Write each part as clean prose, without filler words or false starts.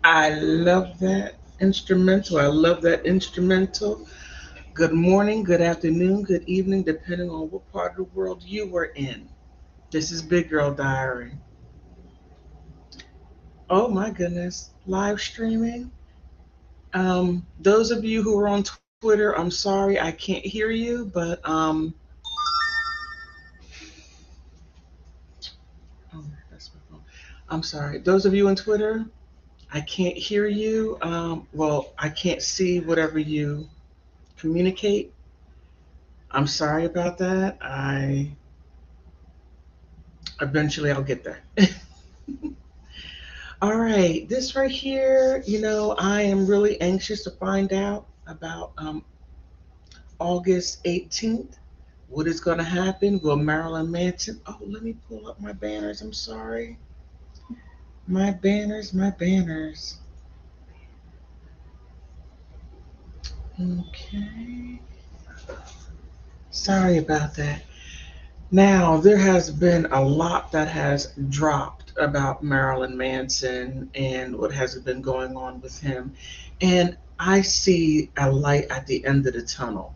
I love that instrumental. I love that instrumental. Good morning, good afternoon, good evening, depending on what part of the world you were in. This is Big Girl Diary. Oh my goodness, live streaming. Those of you who are on Twitter, I'm sorry I can't hear you, but oh, that's my phone. I'm sorry. Those of you on Twitter, I can't hear you. Well, I can't see whatever you communicate. I'm sorry about that. I eventually I'll get there. All right, this right here, I am really anxious to find out about August 18th. What is going to happen? Will Marilyn Manson? Oh, let me pull up my banners. I'm sorry. My banners, my banners. Okay. Sorry about that. Now, there has been a lot that has dropped about Marilyn Manson and what has been going on with him. And I see a light at the end of the tunnel.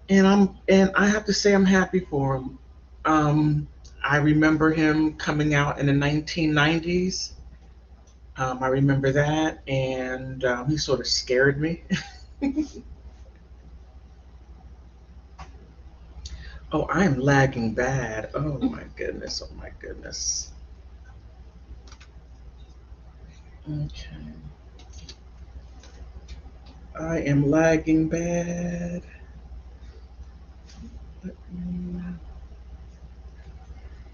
And I have to say I'm happy for him. Um, I remember him coming out in the 1990s. I remember that, and he sort of scared me. Oh, I'm lagging bad. Oh my goodness. Oh my goodness. Okay. I am lagging bad. Let me-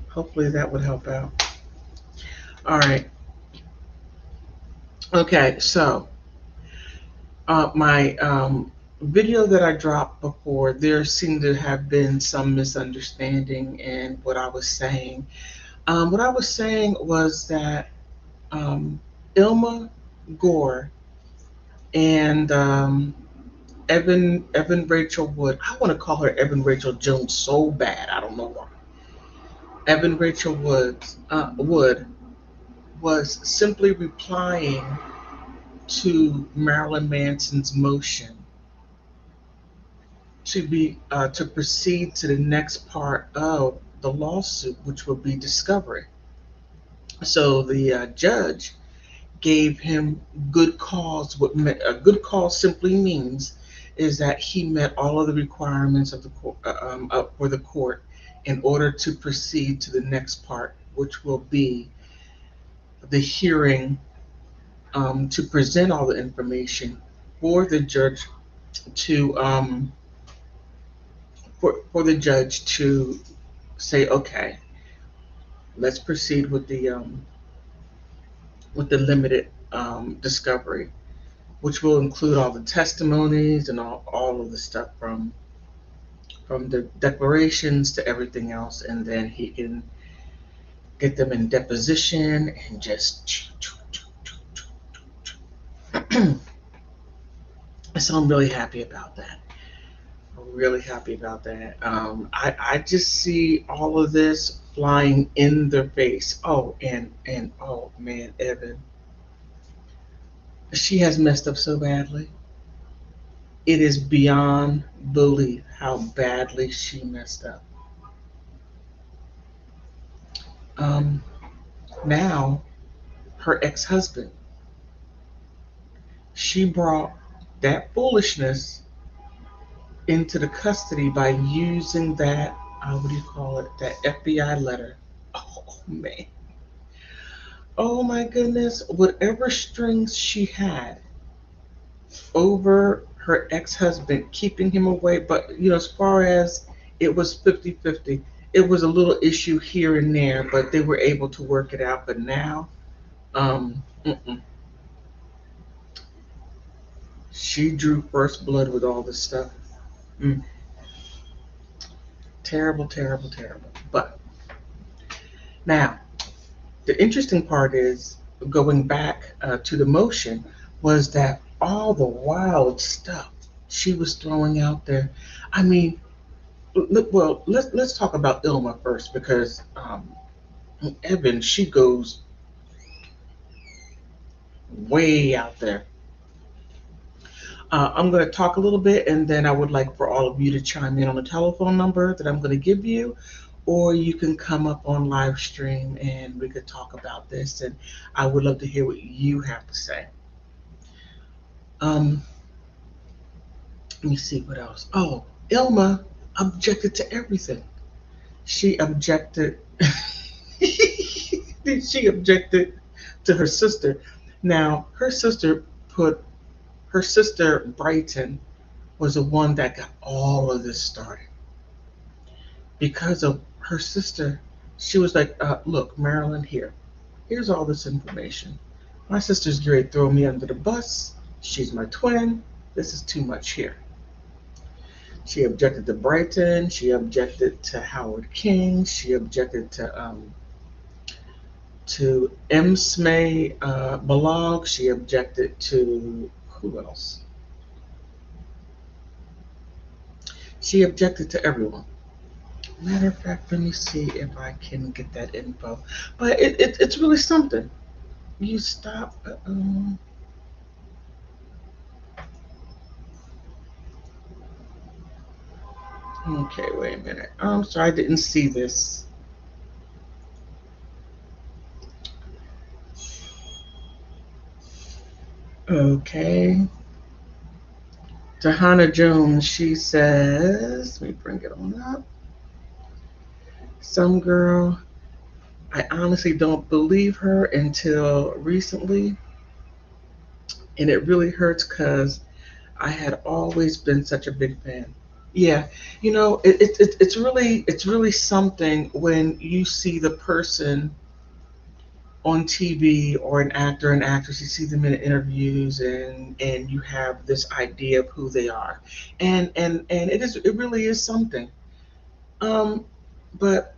Hopefully that would help out. All right. Okay. So my video that I dropped before, there seemed to have been some misunderstanding in what I was saying. What I was saying was that um, Ilma Gore and Evan Rachel Wood. I want to call her Evan Rachel Jones so bad. I don't know why. Evan Rachel Wood was simply replying to Marilyn Manson's motion to proceed to the next part of the lawsuit, which will be discovery. So the judge gave him good cause. A good cause simply means is that he met all of the requirements of the court for the court in order to proceed to the next part, which will be the hearing to present all the information for the judge to for the judge to say, okay, let's proceed with the limited discovery, which will include all the testimonies and all of the stuff from the declarations to everything else, and then he can get them in deposition and just. So I'm really happy about that. I'm really happy about that. I just see all of this flying in their face. Oh, and oh man, Evan, she has messed up so badly. It is beyond belief how badly she messed up. Um, Now, her ex-husband, she brought that foolishness into the custody by using that what do you call it? That FBI letter. Oh man. Oh my goodness. Whatever strings she had over her ex-husband, keeping him away, but as far as it was 50-50, it was a little issue here and there, but they were able to work it out. But now, mm-mm. She drew first blood with all this stuff. Mm. Terrible, terrible, terrible. But now, the interesting part is going back to the motion was that all the wild stuff she was throwing out there. I mean, well, let's talk about Ilma first because Evan, she goes way out there. I'm going to talk a little bit, and then I would like for all of you to chime in on the telephone number that I'm going to give you, or you can come up on live stream and we could talk about this. And I would love to hear what you have to say. Um, Let me see what else. Oh, Ilma objected to everything. She objected. She objected to her sister. Now, her sister Brighton was the one that got all of this started because of her sister. She was like, "Look, Marilyn, here's all this information. My sister's going to throw me under the bus. She's my twin. This is too much here." She objected to Brighton. She objected to Howard King. She objected to M. Smay Balog. She objected to who else? She objected to everyone. Matter of fact, let me see if I can get that info. But it's really something. You stop. Okay, wait a minute. I'm sorry, I didn't see this. Okay. Tahana Jones, she says, let me bring it on up. Some girl, I honestly don't believe her until recently. And it really hurts because I had always been such a big fan. Yeah, it's really something when you see the person on TV or an actor and actress, you see them in interviews and you have this idea of who they are, and it really is something. Um, but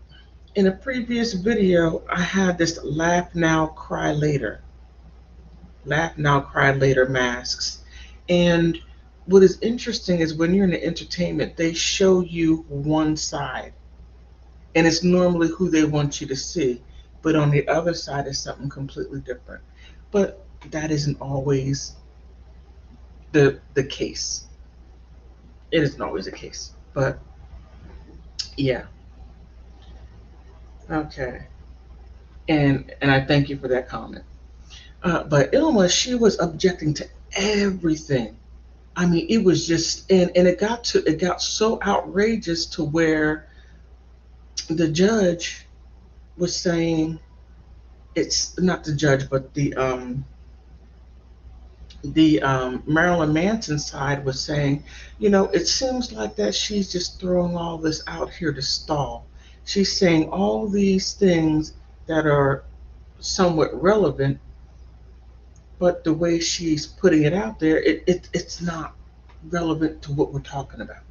in a previous video, I had this laugh now, cry later, laugh now, cry later masks, and what is interesting is when you're in the entertainment, they show you one side, and it's normally who they want you to see. But on the other side is something completely different. But that isn't always the case. It isn't always the case. But yeah, okay. And I thank you for that comment. But Ilma, she was objecting to everything. I mean, it was just and it got so outrageous to where the judge was saying it's not the judge, but the Marilyn Manson side was saying, it seems like that she's just throwing all this out here to stall. She's saying all these things that are somewhat relevant, but the way she's putting it out there, it's not relevant to what we're talking about.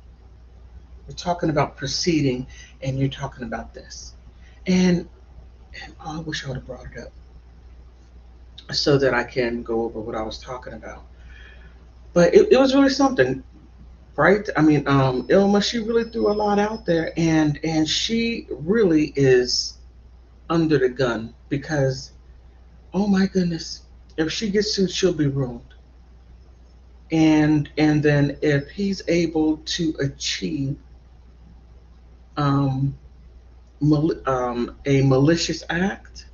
We're talking about proceeding, and you're talking about this. And I wish I would have brought it up so that I can go over what I was talking about. But it was really something. Right? I mean, Ilma, she really threw a lot out there, and she really is under the gun because, oh my goodness, if she gets sued, she'll be ruined. And then if he's able to achieve um, a malicious act,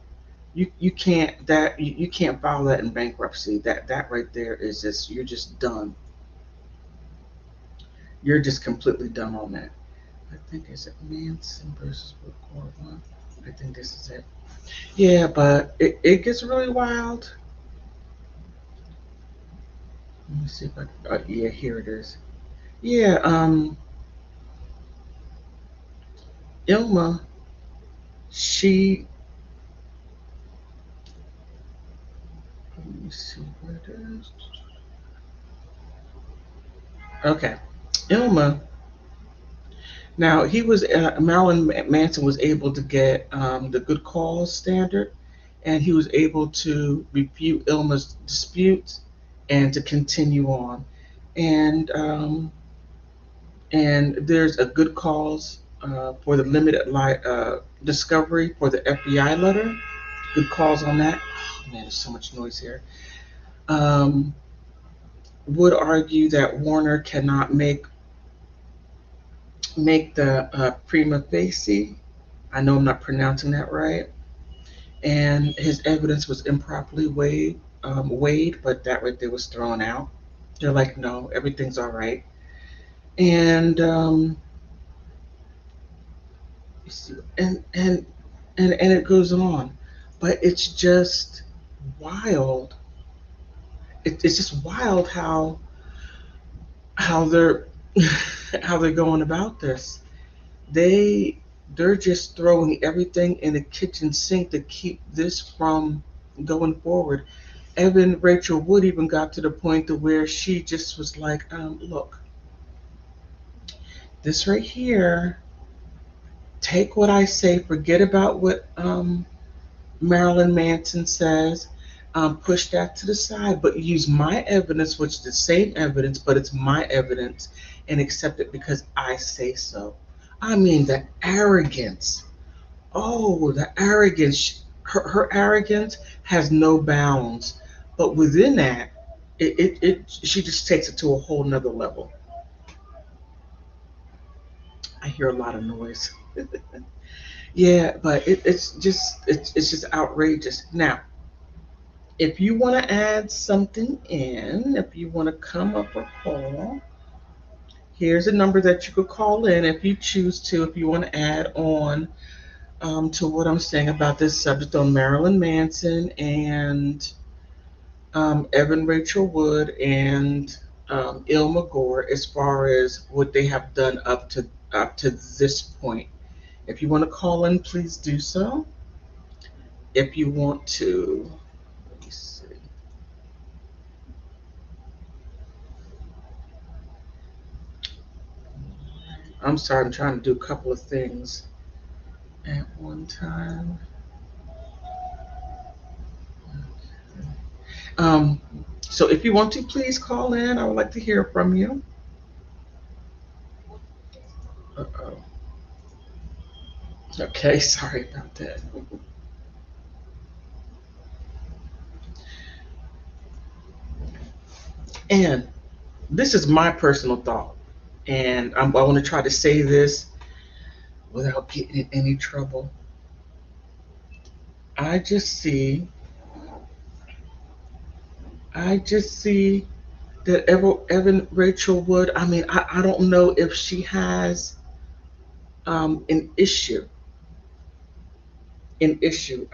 you can't you can't file that in bankruptcy. That right there is just you're just done. You're just completely done on that. I think it's Manson versus Court. I think this is it. Yeah, but it gets really wild. Let me see if I. Yeah, here it is. Yeah, Ilma, she. Let me see where it is. Okay, Ilma. Now he was Marilyn Manson was able to get the good cause standard, and he was able to refute Ilma's disputes and to continue on. And and there's a good cause for the limited discovery for the FBI letter. Good cause on that. Oh, man, there's so much noise here. um, would argue that Warner cannot make the prima facie. I know I'm not pronouncing that right, and his evidence was improperly weighed, but that right there was thrown out. They're like, no, everything's all right, and you see, and it goes on, but it's just wild. It's just wild how they're how they're going about this. They they're just throwing everything in the kitchen sink to keep this from going forward. Evan Rachel Wood even got to the point to where she just was like, look, this right here, take what I say, forget about what Marilyn Manson says, push that to the side, but use my evidence, which is the same evidence, but it's my evidence, and accept it because I say so. I mean, the arrogance. Oh, the arrogance. Her arrogance has no bounds. But within that, she just takes it to a whole nother level. I hear a lot of noise. Yeah, but it's just outrageous. Now, if you want to add something in, if you want to come up or call, here's a number that you could call in if you choose to, if you want to add on to what I'm saying about this subject on Marilyn Manson and Evan Rachel Wood and Ilma Gore as far as what they have done up to this point. If you want to call in, please do so. If you want to, let me see. I'm sorry, I'm trying to do a couple of things at one time. Um, so if you want to, please call in. I would like to hear from you. Uh-oh. Okay, sorry about that. And this is my personal thought, and I want to try to say this without getting in any trouble. I just see, I just see that Evan Rachel Wood. I mean, I don't know if she has an issue.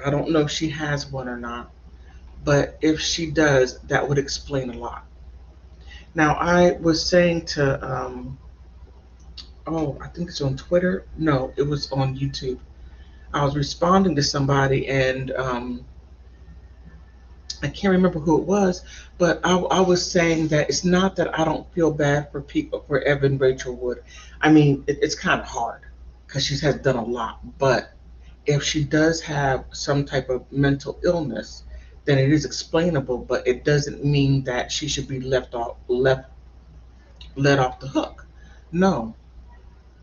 I don't know if she has one or not, but if she does, that would explain a lot. Now, I was saying to, oh, I think it's on Twitter. No, it was on YouTube. I was responding to somebody, and I can't remember who it was, but I was saying that it's not that I don't feel bad for people for Evan Rachel Wood. I mean, it's kind of hard because she has done a lot, but if she does have some type of mental illness, then it is explainable, but it doesn't mean that she should be left let off the hook. No.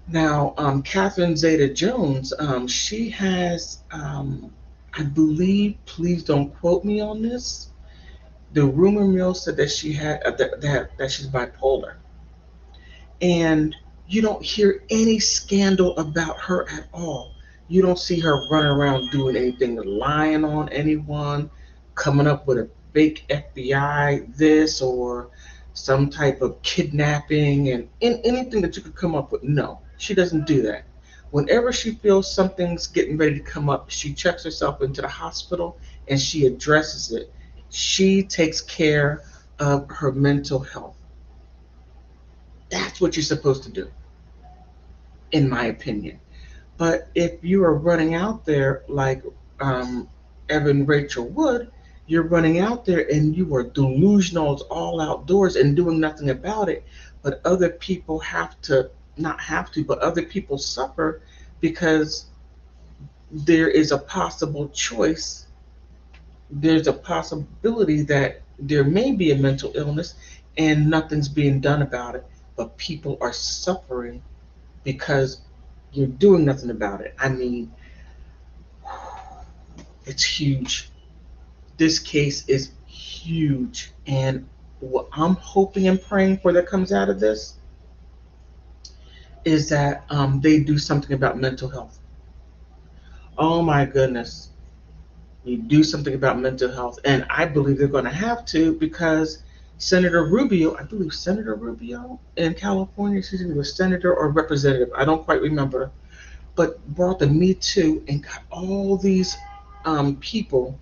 Now, Catherine Zeta-Jones, she has, I believe, please don't quote me on this. The rumor mill said that she had that she's bipolar, and you don't hear any scandal about her at all. You don't see her running around doing anything, lying on anyone, coming up with a fake FBI this or some type of kidnapping and anything that you could come up with. No, she doesn't do that. Whenever she feels something's getting ready to come up, she checks herself into the hospital and she addresses it. She takes care of her mental health. That's what you're supposed to do, in my opinion. But if you are running out there like Evan Rachel Wood, you're running out there and you are delusional all outdoors and doing nothing about it. But other people have to, not have to, but other people suffer because there is a possible choice. There's a possibility that there may be a mental illness and nothing's being done about it. But people are suffering because you're doing nothing about it. I mean, it's huge. This case is huge. And what I'm hoping and praying for that comes out of this is that they do something about mental health. Oh my goodness. You do something about mental health. And I believe they're going to have to because Senator Rubio, I believe Senator Rubio in California, she's either a senator or representative, I don't quite remember, but brought the Me Too and got all these people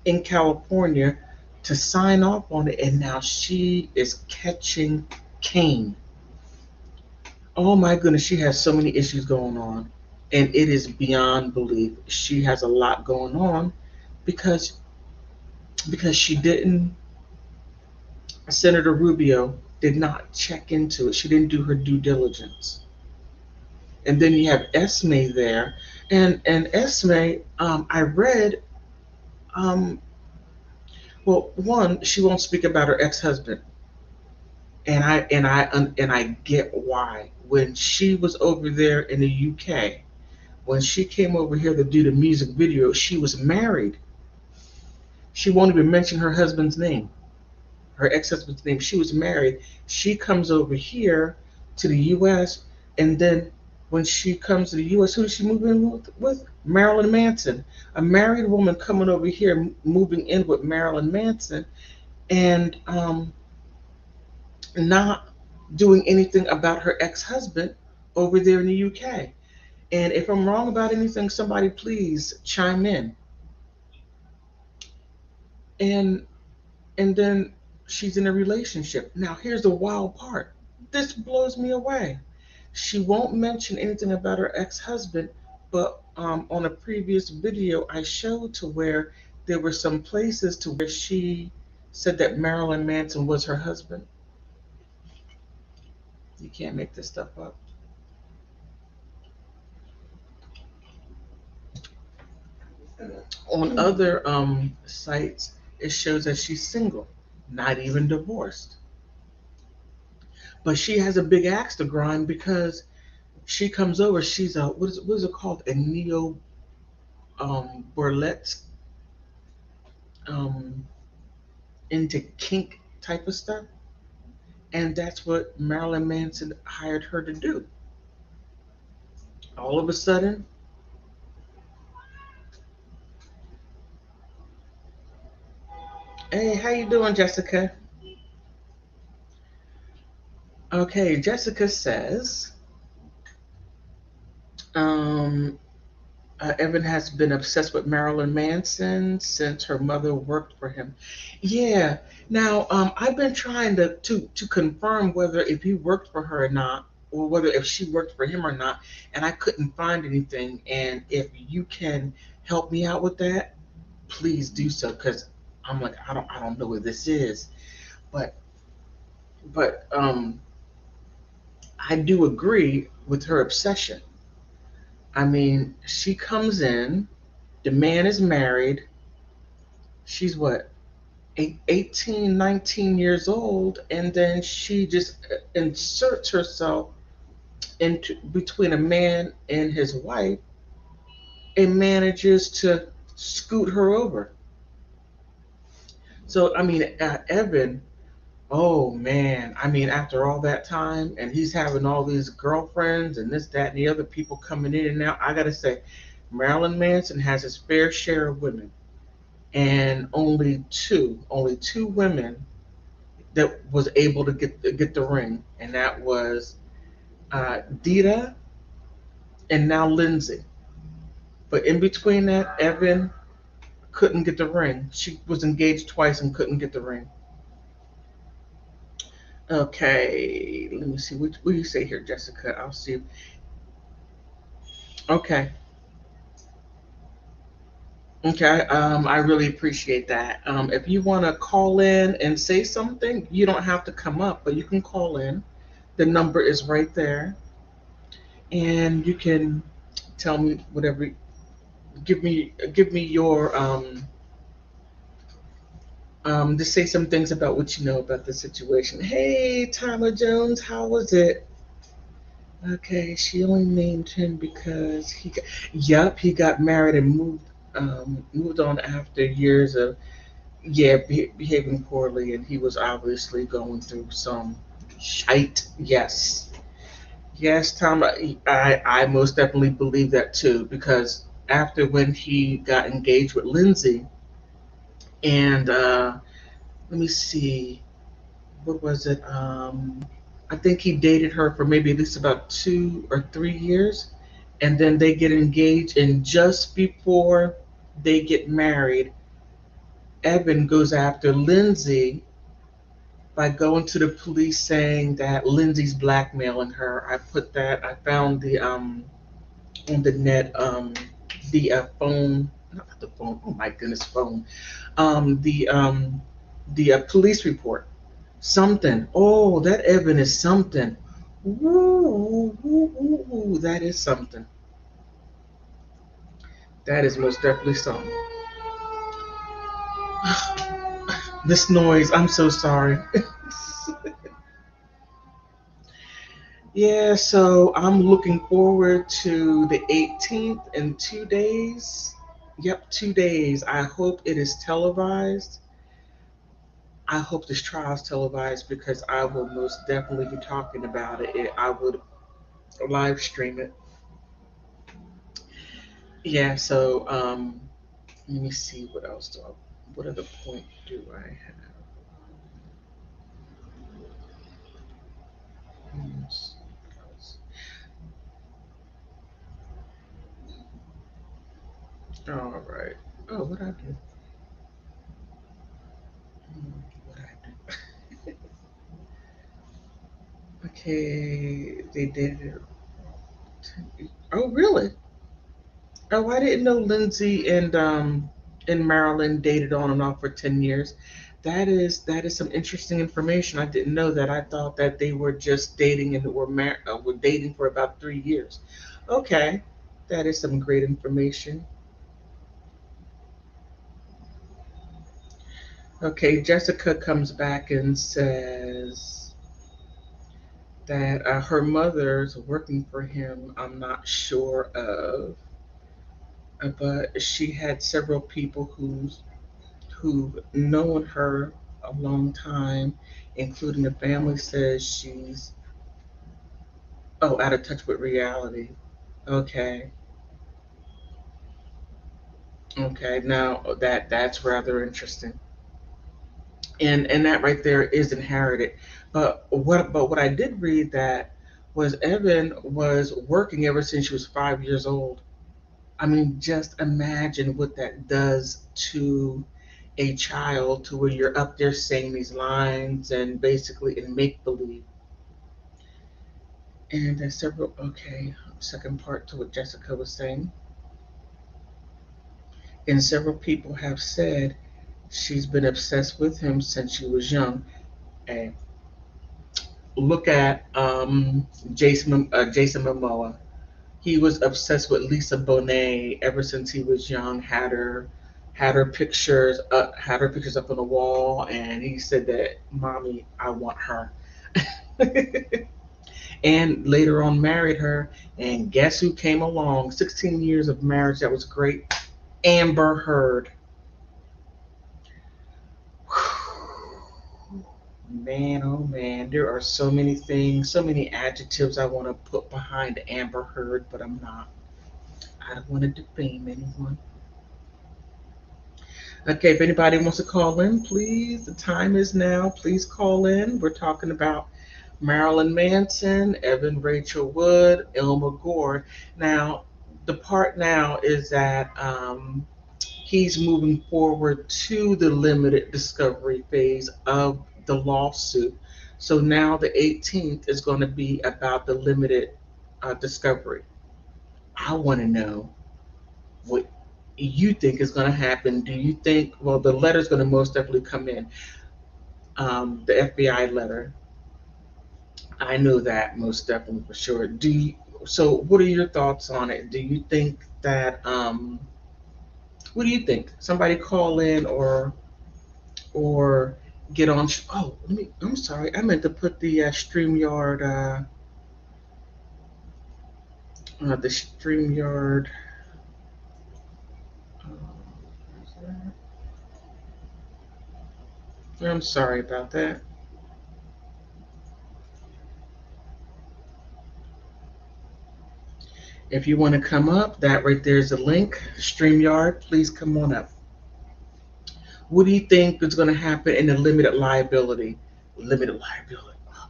in California to sign off on it. And now she is catching Cain. Oh my goodness, she has so many issues going on. And it is beyond belief. She has a lot going on because she didn't, Senator Rubio did not check into it. She didn't do her due diligence. And then you have Esme there, and Esme, I read, um, well, one, she won't speak about her ex-husband, and I get why. When she was over there in the UK, when she came over here to do the music video, she was married. She won't even mention her husband's name, her ex-husband's name. She was married. She comes over here to the U.S. and then when she comes to the U.S., who does she move in with? Marilyn Manson, a married woman coming over here, moving in with Marilyn Manson, and not doing anything about her ex-husband over there in the UK. And if I'm wrong about anything, somebody please chime in. And and then she's in a relationship. Now, here's the wild part. This blows me away. She won't mention anything about her ex-husband, but on a previous video, I showed to where there were some places to where she said that Marilyn Manson was her husband. You can't make this stuff up. On other sites, it shows that she's single, not even divorced. But she has a big axe to grind because she comes over. She's a what is it called? A neo burlesque, um, into kink type of stuff, and that's what Marilyn Manson hired her to do. All of a sudden, hey, how you doing, Jessica? Okay, Jessica says, um, Evan has been obsessed with Marilyn Manson since her mother worked for him. Yeah. Now, I've been trying to confirm whether if he worked for her or not, or whether if she worked for him or not, and I couldn't find anything. And if you can help me out with that, please do so, because I'm like I don't know what this is, but but I do agree with her obsession. I mean, she comes in, the man is married. She's what, 18, 19 years old, and then she just inserts herself into between a man and his wife and manages to scoot her over. So, I mean, Evan, oh man, I mean, after all that time, and he's having all these girlfriends and this, that, and the other people coming in and out, I gotta say, Marilyn Manson has his fair share of women, and only two women that was able to get the ring, and that was Dita and now Lindsay. But in between that, Evan couldn't get the ring. She was engaged twice and couldn't get the ring. Okay, let me see. What do you say here, Jessica? I'll see. Okay. Okay, I really appreciate that. If you want to call in and say something, you don't have to come up, but you can call in. The number is right there, and you can tell me whatever. Give me your to say some things about what you know about the situation. Hey, Tyler Jones, how was it? Okay, she only named him because yep, he got married and moved on after years of yeah, behaving poorly, and he was obviously going through some shite. Yes, yes, Tom. I most definitely believe that too, because after when he got engaged with Lindsay, and let me see, what was it? I think he dated her for maybe at least about 2 or 3 years, and then they get engaged, and just before they get married, Evan goes after Lindsay by going to the police saying that Lindsay's blackmailing her. I found the on the net the phone, not the phone. Oh my goodness, phone. The police report. Something. Oh, that Evan is something. Woo, woo, woo, woo. That is something. That is most definitely something. This noise. I'm so sorry. Yeah, so I'm looking forward to the 18th in 2 days. Yep, 2 days. I hope it is televised. I hope this trial is televised because I will most definitely be talking about it. I would live stream it. Yeah, so let me see what else do I, what other point do I have? Hmm, what else? All right. Oh, what I do? What I do? Okay, they did it. Oh, really? Oh, I didn't know Lindsay and Marilyn dated on and off for 10 years. That is some interesting information. I didn't know that. I thought that they were just dating and were dating for about 3 years. Okay, that is some great information. Okay, Jessica comes back and says that her mother's working for him. I'm not sure of, but she had several people who've known her a long time, including the family, says she's out of touch with reality. Okay, okay. Now that's rather interesting, and that right there is inherited. But what I did read that was Evan was working ever since she was 5 years old. I mean, just imagine what that does to a child, to where you're up there saying these lines and basically in make believe. And there's several, okay, second part to what Jessica was saying. And several people have said she's been obsessed with him since she was young. And look at Jason Momoa. He was obsessed with Lisa Bonet ever since he was young. Had her pictures up on the wall, and he said that, "Mommy, I want her." And later on married her. And guess who came along? 16 years of marriage. That was great. Amber Heard. Man, oh man, there are so many things, so many adjectives I want to put behind Amber Heard, but I'm not. I don't want to defame anyone. Okay, if anybody wants to call in, please, the time is now. Please call in. We're talking about Marilyn Manson, Evan Rachel Wood, Elmer Gore. Now, the part now is that he's moving forward to the limited discovery phase of the lawsuit. So now the 18th is going to be about the limited discovery. I want to know what you think is going to happen. Do you think, well, the letter's going to most definitely come in, the FBI letter. I know that most definitely for sure. So what are your thoughts on it? Do you think that, what do you think? Somebody call in or get on. Oh, I'm sorry. I meant to put the StreamYard, the StreamYard. Uh, I'm sorry about that. If you want to come up, that right there is a link. StreamYard, please come on up. What do you think is going to happen in the limited liability? Limited liability. Oh,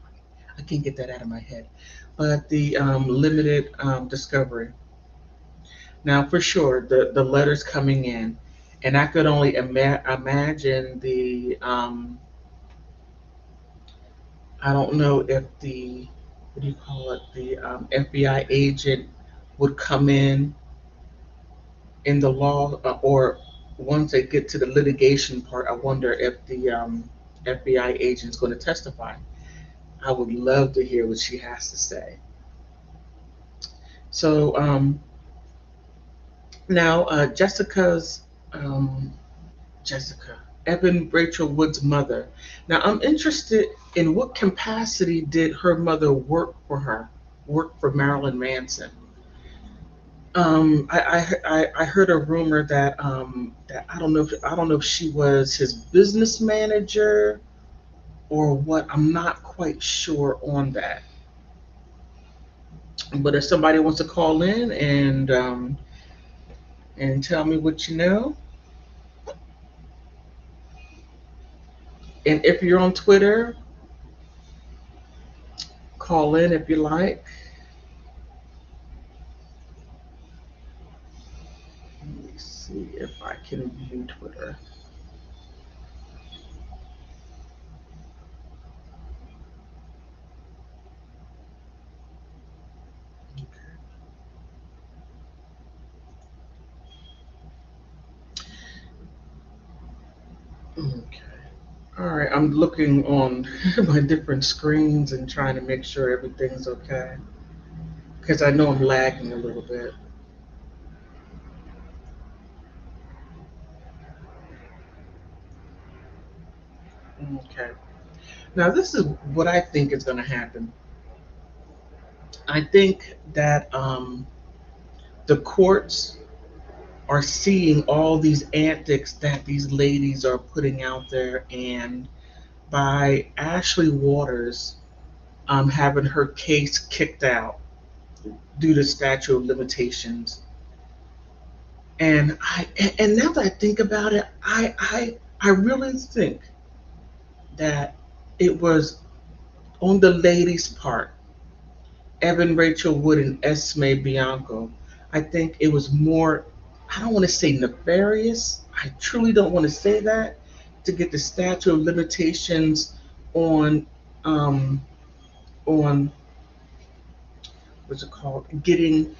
I can't get that out of my head. But the limited discovery. Now, for sure, the letters coming in, and I could only imagine the. I don't know if the what do you call it? The FBI agent would come in the law, or once they get to the litigation part, I wonder if the FBI agent is going to testify. I would love to hear what she has to say. So now um, Jessica, Evan Rachel Wood's mother. Now I'm interested in what capacity did her mother work for Marilyn Manson? I heard a rumor that that I don't know if she was his business manager or what. I'm not quite sure on that. But if somebody wants to call in and tell me what you know, and if you're on Twitter, call in if you like. Let me see if I can view Twitter. Okay. All right, I'm looking on my different screens and trying to make sure everything's okay because I know I'm lagging a little bit. Okay. Now, this is what I think is going to happen. I think that the courts are seeing all these antics that these ladies are putting out there, and by Ashley Waters having her case kicked out due to statute of limitations. And now that I think about it, I really think that it was on the ladies' part, Evan Rachel Wood and Esme Bianco. I think it was more, I don't want to say nefarious. I truly don't want to say that, to get the statute of limitations on um, on what's it called? Getting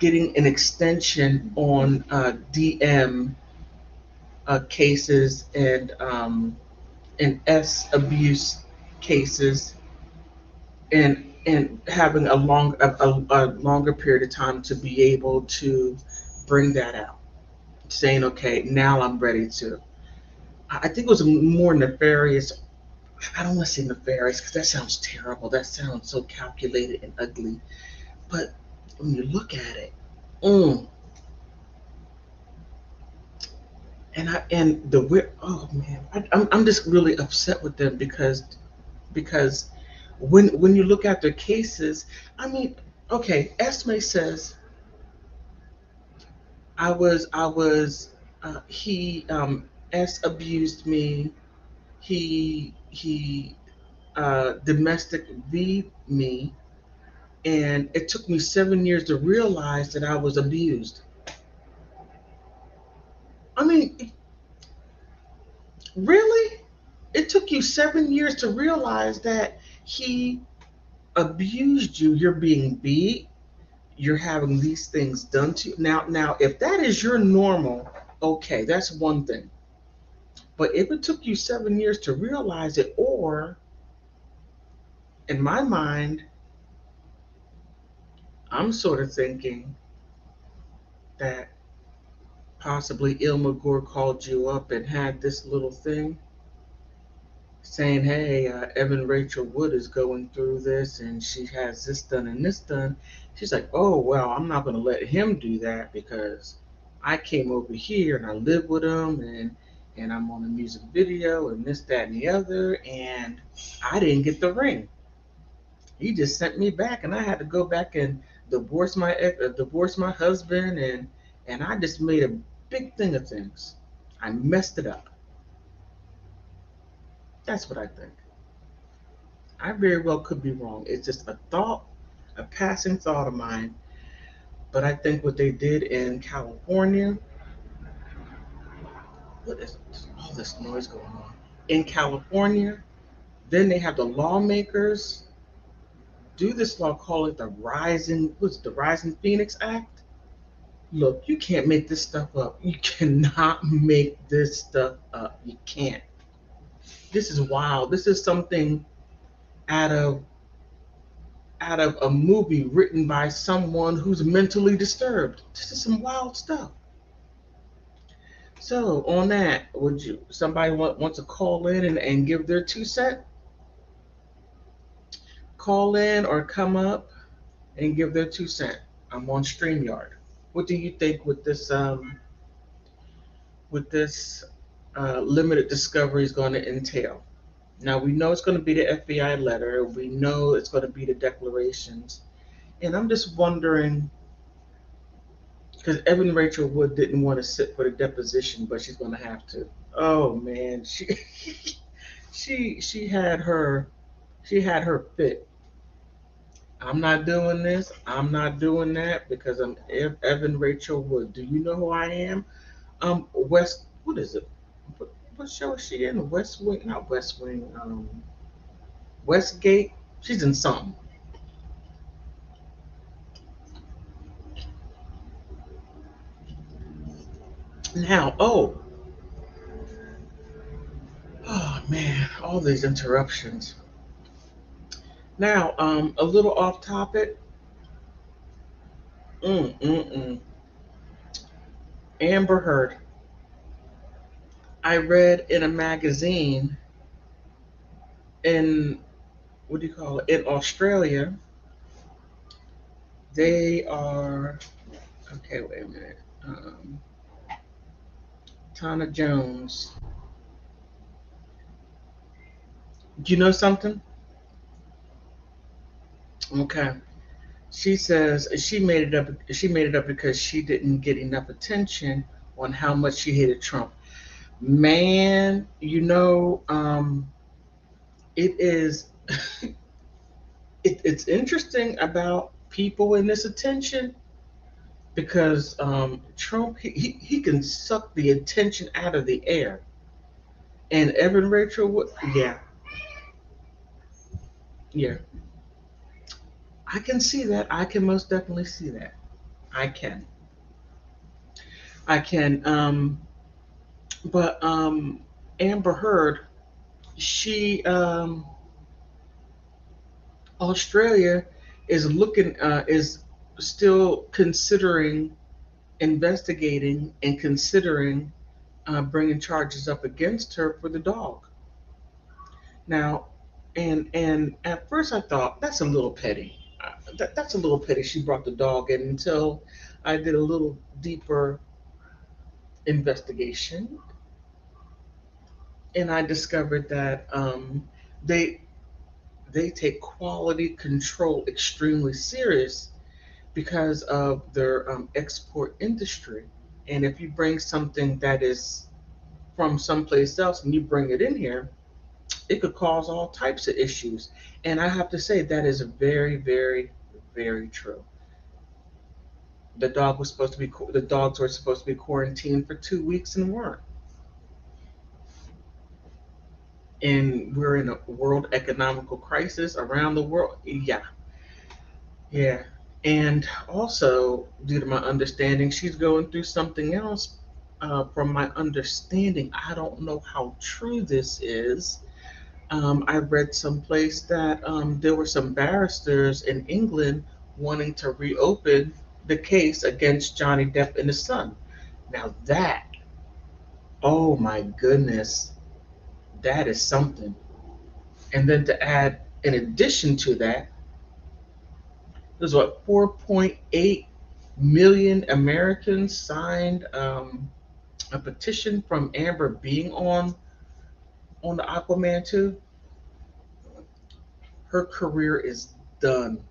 an extension on DM cases and S abuse cases, and having a longer period of time to be able to bring that out, saying, okay, now I'm ready to. I think it was more nefarious. I don't want to say nefarious because that sounds terrible. That sounds so calculated and ugly. But when you look at it, mm, and oh man, I'm just really upset with them because when you look at their cases, I mean, okay, Esme says he S abused me, he domestic v me, and it took me 7 years to realize that I was abused. I mean, really? It took you 7 years to realize that he abused you. You're being beat. You're having these things done to you. Now, if that is your normal, okay, that's one thing. But if it took you 7 years to realize it, or in my mind, I'm sort of thinking that possibly Ilma Gore called you up and had this little thing saying, hey, Evan Rachel Wood is going through this and she has this done and this done. She's like, oh, well, I'm not going to let him do that because I came over here and I live with him, and and I'm on a music video and this, that, and the other, and I didn't get the ring. He just sent me back, and I had to go back and divorce my husband, and I just made a big thing of things. I messed it up. That's what I think. I very well could be wrong. It's just a thought, a passing thought of mine. But I think what they did in California, what is all this noise going on? In California, then they have the lawmakers do this law, call it the Rising Phoenix Act. Look, you can't make this stuff up. You cannot make this stuff up. You can't. This is wild. This is something out of a movie written by someone who's mentally disturbed. This is some wild stuff. So on that, would you somebody want to call in and give their 2 cents? Call in or come up and give their 2 cents. I'm on StreamYard. What do you think with this limited discovery is going to entail? Now we know it's going to be the FBI letter. We know it's going to be the declarations, and I'm just wondering because Evan Rachel Wood didn't want to sit for the deposition, but she's going to have to. Oh man, she had her fit. I'm not doing this. I'm not doing that because I'm Evan Rachel Wood. Do you know who I am? West. What is it? What show is she in? West Wing? Not West Wing. Westgate. She's in something. Now, oh man, all these interruptions. Now, a little off topic. Mm, mm, mm. Amber Heard. I read in a magazine in what do you call it? In Australia, they are okay. Wait a minute. Tana Jones. Do you know something? Okay. She says she made it up. She made it up because she didn't get enough attention on how much she hated Trump. Man, it is. It's interesting about people in this attention because Trump he can suck the attention out of the air, and Evan Rachel yeah, yeah, I can see that. I can most definitely see that. I can. I can. But Amber Heard, she Australia is still considering investigating and considering bringing charges up against her for the dog. Now, and at first I thought that's a little petty. That's a little petty. She brought the dog in until I did a little deeper investigation, and I discovered that they they take quality control extremely serious because of their export industry. And if you bring something that is from someplace else and you bring it in here, it could cause all types of issues. And I have to say that is very, very, very true. The dogs were supposed to be quarantined for 2 weeks and weren't. And we're in a world economical crisis around the world. Yeah, yeah. And also, due to my understanding, she's going through something else. From my understanding, I don't know how true this is. I read someplace that there were some barristers in England wanting to reopen the case against Johnny Depp and his son. Now oh my goodness, that is something. And then to add, in addition to that, there's what 4.8 million Americans signed a petition from Amber being on the Aquaman 2, her career is done.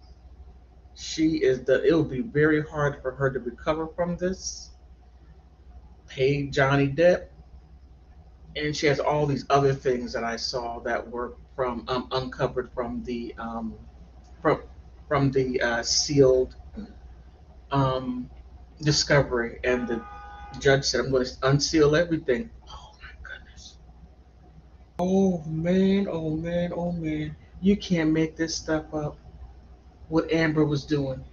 She is done. It will be very hard for her to recover from this. Pay Johnny Depp, and she has all these other things that I saw that were from uncovered from from the sealed um, discovery, and the judge said, "I'm going to unseal everything." Oh my goodness! Oh man! Oh man! Oh man! You can't make this stuff up. What Amber was doing,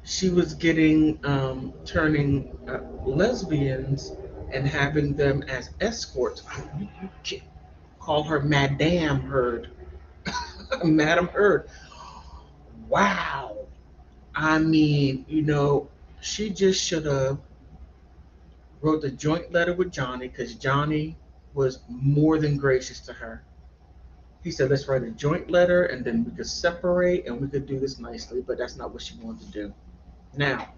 she was getting turning lesbians and having them as escorts. You can't call her Madame Heard, Madam Heard. Wow. I mean, she just should have wrote the joint letter with Johnny because Johnny was more than gracious to her. He said, let's write a joint letter and then we could separate and we could do this nicely, but that's not what she wanted to do. Now,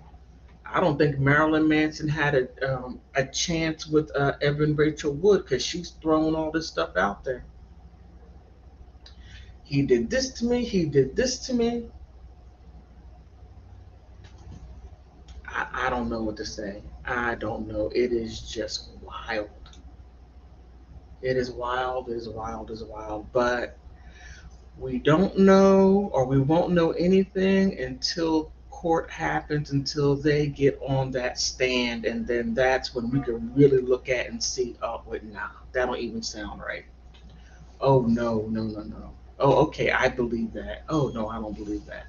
I don't think Marilyn Manson had a chance with Evan Rachel Wood because she's thrown all this stuff out there. He did this to me, he did this to me. I don't know what to say. I don't know. It is just wild. It is wild, it is wild, it is wild. But we don't know, or we won't know anything until court happens, until they get on that stand. And then that's when we can really look at and see, oh, wait, nah, that don't even sound right. Oh, no, no, no, no. Oh, okay, I believe that. Oh, no, I don't believe that.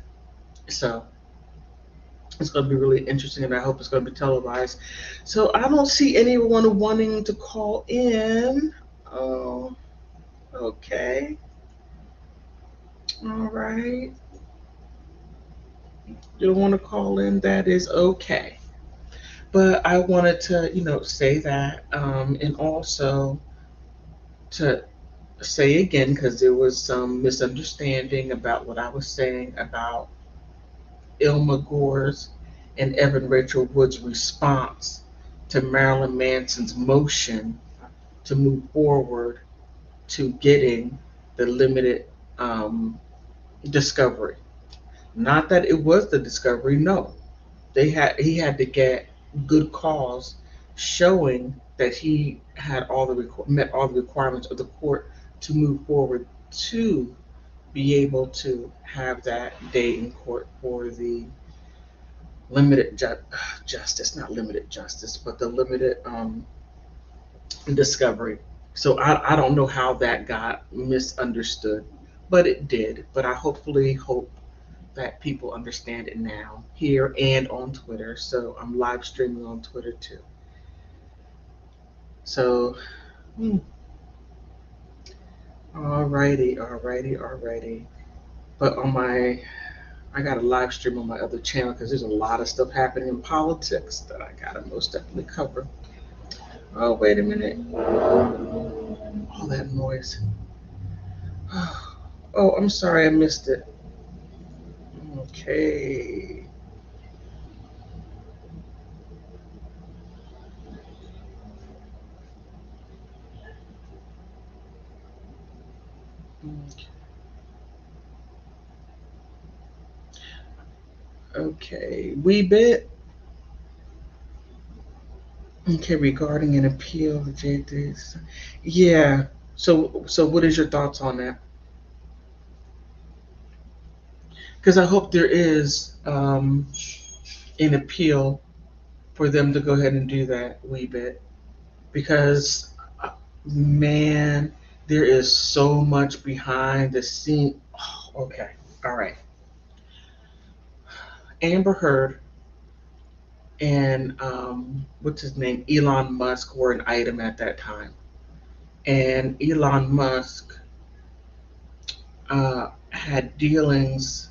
So it's going to be really interesting, and I hope it's going to be televised. So I don't see anyone wanting to call in. Oh, okay. All right. You don't want to call in, that is okay. But I wanted to, say that, and also to say again, because there was some misunderstanding about what I was saying about Ilma Gore's and Evan Rachel Wood's response to Marilyn Manson's motion to move forward to getting the limited um, discovery. Not that it was the discovery, no. He had to get good cause showing that he had met all the requirements of the court to move forward to be able to have that day in court for the limited justice, not limited justice, but the limited discovery. So I don't know how that got misunderstood, but it did. But I hopefully hope that people understand it now here and on Twitter. So I'm live streaming on Twitter too. So, alrighty, alrighty, alrighty. But I got a live stream on my other channel because there's a lot of stuff happening in politics that I gotta most definitely cover. Oh, wait a minute. All that noise. Oh, I'm sorry I missed it. Okay. Okay. Wee bit. Okay, regarding an appeal of JD's. Yeah. So what is your thoughts on that? Because I hope there is an appeal for them to go ahead and do that wee bit. Because man, there is so much behind the scene. Oh, okay, all right. Amber Heard and what's his name, Elon Musk were an item at that time, and Elon Musk had dealings.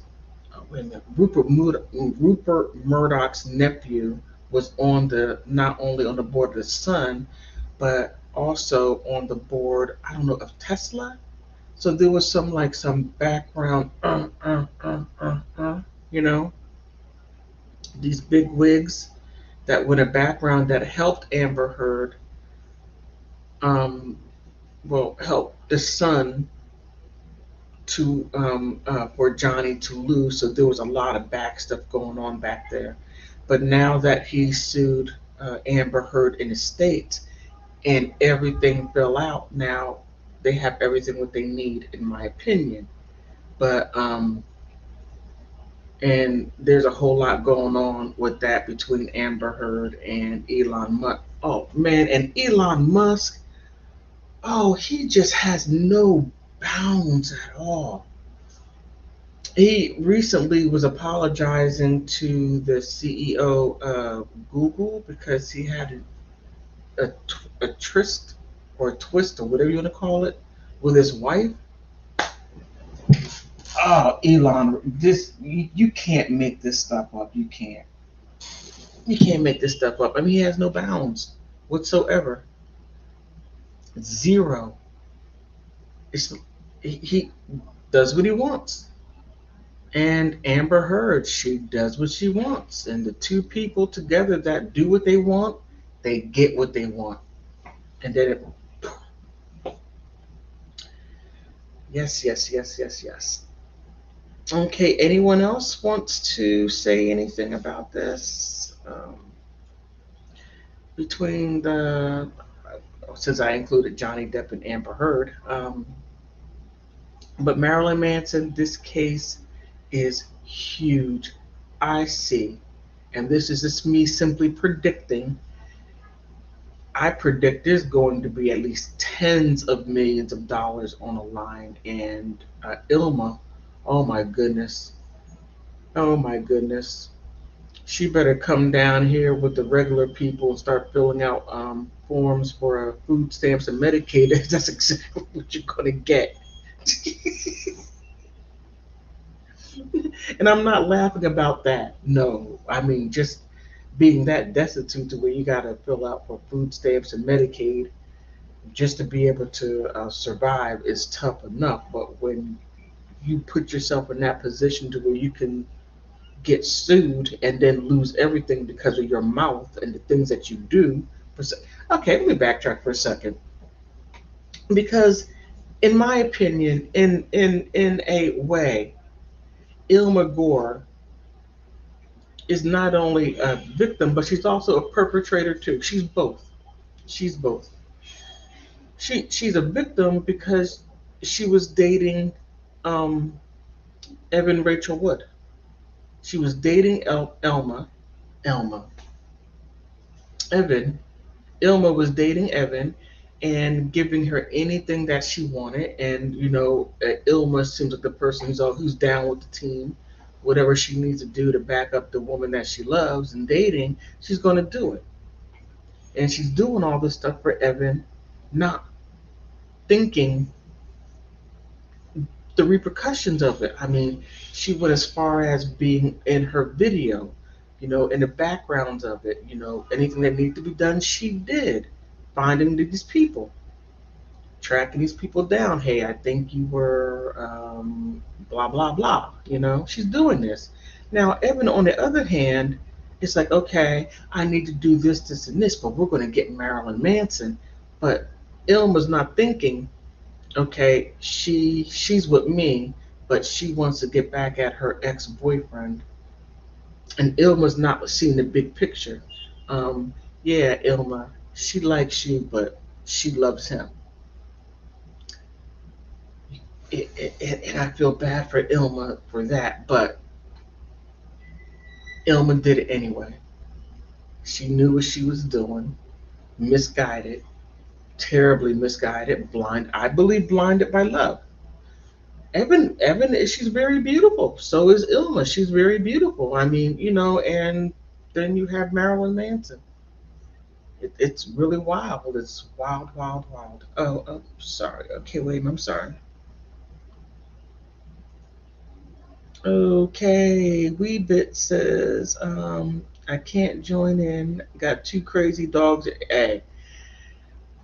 Wait a minute, Rupert Murdoch's nephew was on the not only on the board of the Sun, but also on the board. I don't know of Tesla. So there was some background, you know, these big wigs that went a background that helped Amber Heard, um, well, help the son to for Johnny to lose. So there was a lot of back stuff going on back there. But now that he sued Amber Heard in the States and everything fell out, now they have everything what they need, in my opinion. But and there's a whole lot going on with that between Amber Heard and Elon Musk. Oh man, and Elon Musk, oh, he just has no bounds at all. He recently was apologizing to the CEO of Google because he had a tryst or a twist or whatever you want to call it with his wife. Oh, Elon, this you can't make this stuff up. You can't. You can't make this stuff up. I mean, he has no bounds whatsoever. Zero. It's, he does what he wants. And Amber Heard, she does what she wants. And the two people together that do what they want, they get what they want. And then it, yes, yes, yes, yes, yes. Okay, anyone else wants to say anything about this? Between the, since I included Johnny Depp and Amber Heard, but Marilyn Manson, this case is huge. I see, and this is just me simply predicting. I predict there's going to be at least tens of millions of dollars on the line. And Ilma, oh my goodness, oh my goodness, she better come down here with the regular people and start filling out forms for food stamps and Medicaid. That's exactly what you're going to get. And I'm not laughing about that. No, I mean, just being that destitute to where you got to fill out for food stamps and Medicaid just to be able to survive is tough enough. But when you put yourself in that position to where you can get sued and then lose everything because of your mouth and the things that you do. Okay, let me backtrack for a second. Because in my opinion, in a way, Ilma Gore is not only a victim, but she's also a perpetrator too. She's both. She's both. She's a victim because she was dating um, Evan Rachel Wood. She was dating Elma. Elma. Evan. Ilma was dating Evan and giving her anything that she wanted. And, Ilma seems like the person who's down with the team. Whatever she needs to do to back up the woman that she loves and dating, she's going to do it. And she's doing all this stuff for Evan, not thinking the repercussions of it. I mean, she went as far as being in her video, in the backgrounds of it, anything that needed to be done, she did. Finding these people, tracking these people down. Hey, I think you were blah, blah, blah. She's doing this. Now, Evan, on the other hand, it's like, okay, I need to do this, this, and this, but we're going to get Marilyn Manson. But Ilma's not thinking, okay, she's with me, but she wants to get back at her ex-boyfriend. And Ilma's not seeing the big picture. Yeah, Ilma, she likes you, but she loves him. And I feel bad for Ilma for that, but Ilma did it anyway. She knew what she was doing, misguided, terribly misguided, I believe blinded by love. Evan, she's very beautiful. So is Ilma. She's very beautiful. I mean, and then you have Marilyn Manson. It's really wild. It's wild, wild, wild. Oh, sorry. Okay, wait, I'm sorry. Okay, Weebit says, I can't join in. Got two crazy dogs. Hey,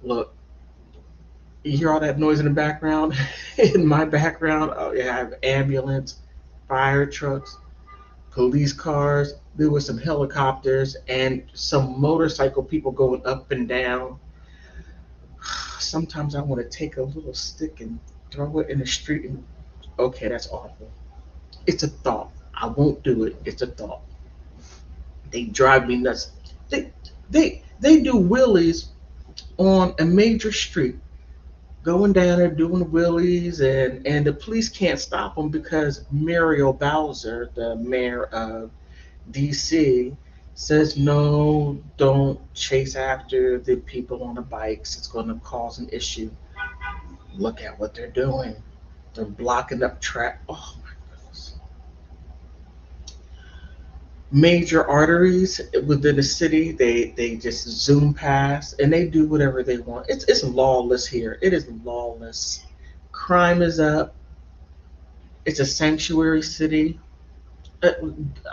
look, you hear all that noise in the background? In my background, oh yeah, I have ambulance, fire trucks. police cars, there were some helicopters, and some motorcycle people going up and down. Sometimes I want to take a little stick and throw it in the street. And okay, that's awful. It's a thought. I won't do it. It's a thought. They drive me nuts. They they do wheelies on a major street, going down there doing wheelies, and the police can't stop them because Muriel Bowser, the mayor of DC, says no, don't chase after the people on the bikes. It's going to cause an issue. Look at what they're doing. They're blocking up track. Oh my goodness. Major arteries within the city, they just zoom past and they do whatever they want. It's lawless here. It is lawless. Crime is up. It's a sanctuary city. Uh,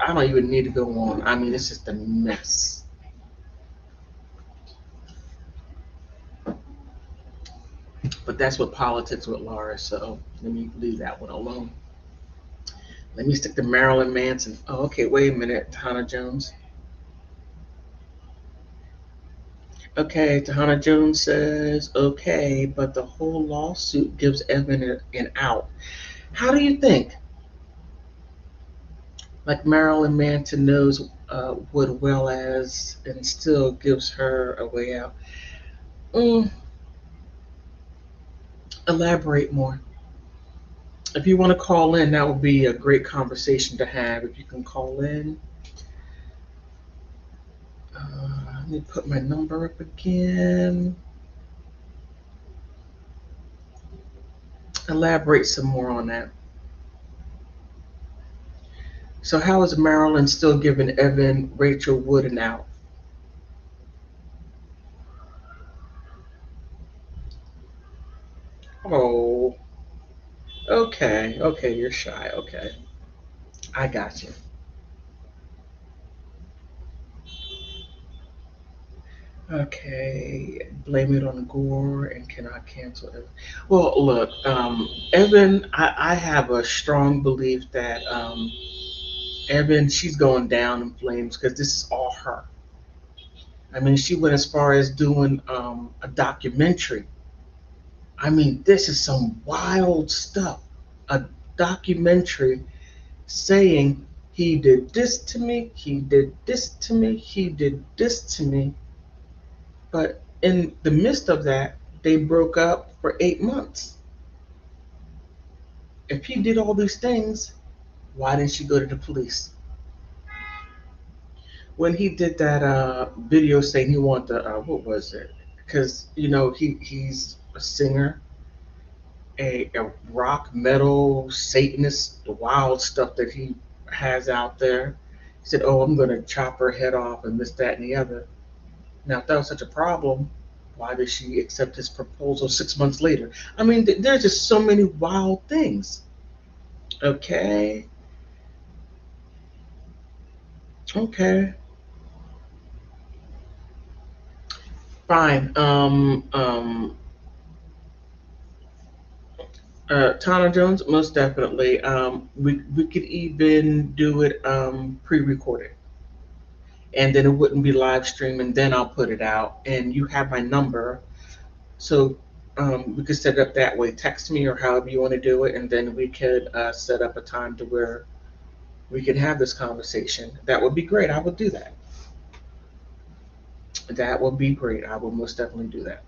I don't even need to go on. I mean, it's just a mess. But that's what politics with Laura. So let me leave that one alone. Let me stick to Marilyn Manson. Oh, okay. Wait a minute, Hannah Jones. Okay, Tahana Jones says, okay, but the whole lawsuit gives Evan an out. How do you think? Like Marilyn Manson knows Wood well as and still gives her a way out. Mm, elaborate more. If you want to call in, that would be a great conversation to have. If you can call in, let me put my number up again. Elaborate some more on that. So, how is Marilyn still giving Evan Rachel Wood an out? Oh, okay, okay, you're shy. Okay, I got you. Okay, blame it on Gore and cannot cancel it. Well, look, Evan, I have a strong belief that Evan, she's going down in flames because this is all her. I mean, she went as far as doing a documentary. I mean, this is some wild stuff. A documentary saying he did this to me, he did this to me, he did this to me. But in the midst of that, they broke up for 8 months. If he did all these things, why didn't she go to the police? When he did that video saying he wanted what was it? Because he's a singer, a rock metal Satanist, the wild stuff that he has out there. He said, "Oh, I'm going to chop her head off and this, that, and the other." Now, if that was such a problem, why did she accept his proposal 6 months later? I mean, there's just so many wild things. Okay, okay, fine. Tana Jones, most definitely. We could even do it pre-recorded, and then it wouldn't be live stream, and then I'll put it out. And you have my number, so we could set it up that way. Text me or however you want to do it, and then we could set up a time to where we can have this conversation. That would be great. I would do that. That would be great. I will most definitely do that.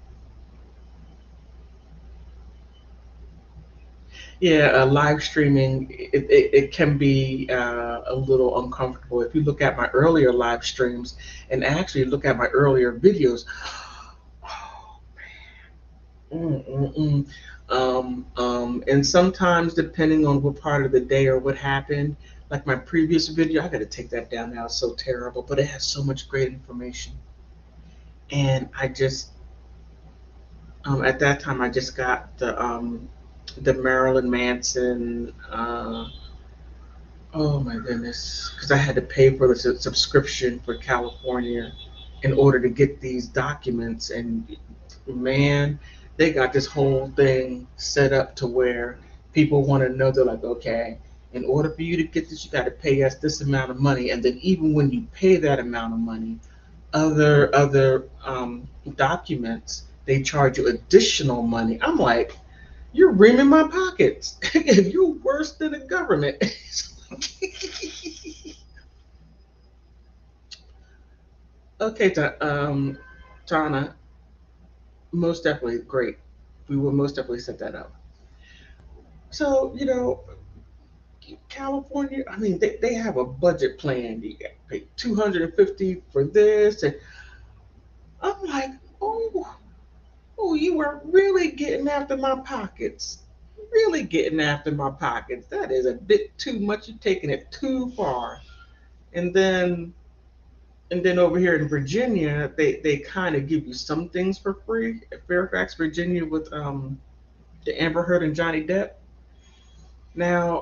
Yeah, live streaming, it can be a little uncomfortable. If you look at my earlier live streams and actually look at my earlier videos, mm, mm, mm. And sometimes depending on what part of the day or what happened, like my previous video, I got to take that down now. It's so terrible, but it has so much great information. And I just at that time I just got the Marilyn Manson. Oh my goodness, because I had to pay for the subscription for California in order to get these documents, and man, they got this whole thing set up to where people want to know. They're like, okay, In order for you to get this, you got to pay us this amount of money. And then even when you pay that amount of money, other documents, they charge you additional money. I'm like, you're reaming my pockets. You're worse than the government. Okay, Tana, most definitely great. We will most definitely set that up. So, California, I mean, they have a budget plan. You got to pay 250 for this. And I'm like, oh, you are really getting after my pockets. Really getting after my pockets. That is a bit too much. You're taking it too far. And then over here in Virginia, they kind of give you some things for free. At Fairfax, Virginia, with the Amber Heard and Johnny Depp. Now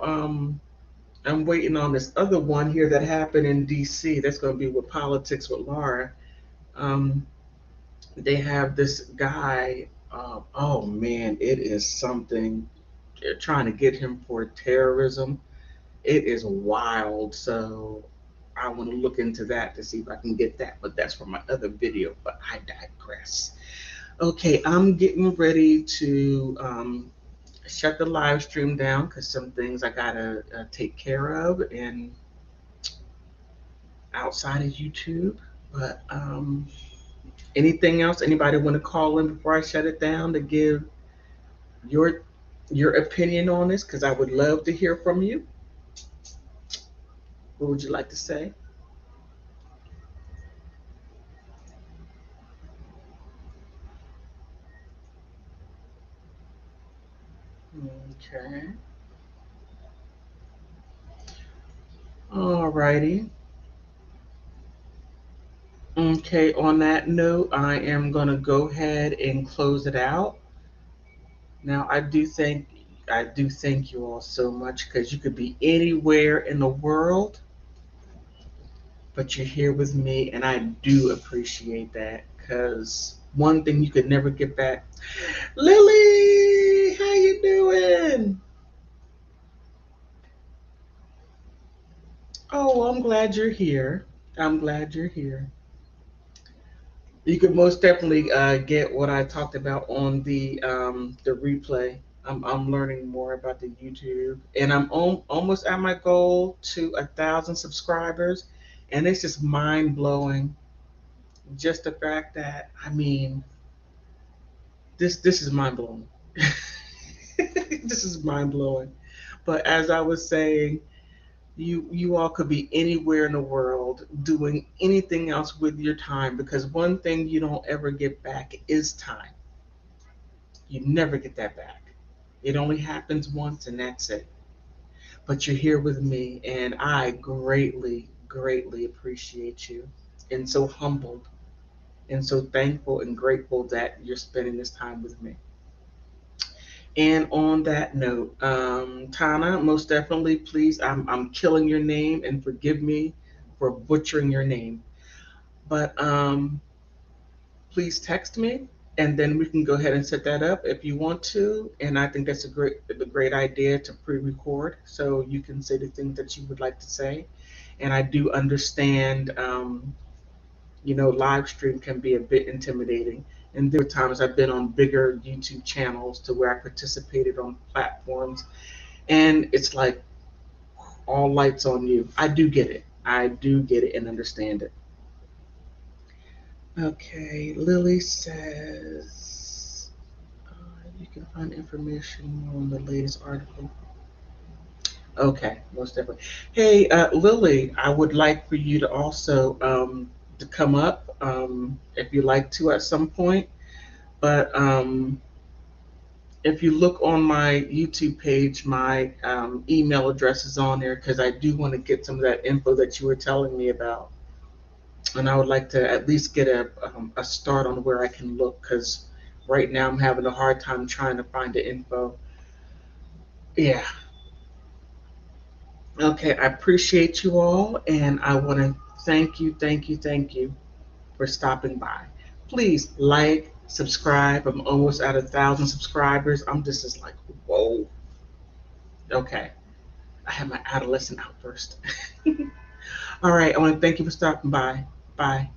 I'm waiting on this other one here that happened in D.C. That's going to be with Politics with Laura. Um, they have this guy. Oh man, it is something. They're trying to get him for terrorism. It is wild. So I want to look into that to see if I can get that. But that's for my other video. But I digress. Okay, I'm getting ready to shut the live stream down because some things I gotta take care of and outside of YouTube. But anything else? Anybody want to call in before I shut it down to give your your opinion on this? Because I would love to hear from you. What would you like to say? Okay. All righty. Okay, on that note, I am going to go ahead and close it out. Now, I do thank you all so much because you could be anywhere in the world, but you're here with me, and I do appreciate that because one thing you could never get back. Lily, how you doing? Oh, I'm glad you're here. I'm glad you're here. You could most definitely get what I talked about on the replay. I'm learning more about the YouTube, and I'm almost at my goal to 1,000 subscribers, and it's just mind blowing. Just the fact that I mean, this is mind blowing. This is mind blowing. But as I was saying, you all could be anywhere in the world doing anything else with your time because one thing you don't ever get back is time. You never get that back. It only happens once and that's it. But you're here with me and I greatly, greatly appreciate you and so humbled and so thankful and grateful that you're spending this time with me. And on that note, Tana, most definitely, please, I'm killing your name and forgive me for butchering your name. But please text me and then we can go ahead and set that up if you want to. And I think that's a great idea to pre-record so you can say the things that you would like to say. And I do understand, live stream can be a bit intimidating. And there were times I've been on bigger YouTube channels to where I participated on platforms, and it's like all lights on you. I do get it. I do get it and understand it. Okay, Lily says you can find information on the latest article. Okay, most definitely. Hey, Lily, I would like for you to also to come up if you like to at some point. But if you look on my YouTube page, my email address is on there because I do want to get some of that info that you were telling me about. And I would like to at least get a start on where I can look because right now I'm having a hard time trying to find the info. Yeah. Okay, I appreciate you all, and I want to thank you, thank you, thank you for stopping by. Please like, subscribe. I'm almost at 1,000 subscribers. I'm just like, whoa. Okay. I had my adolescent outburst. All right, I want to thank you for stopping by. Bye.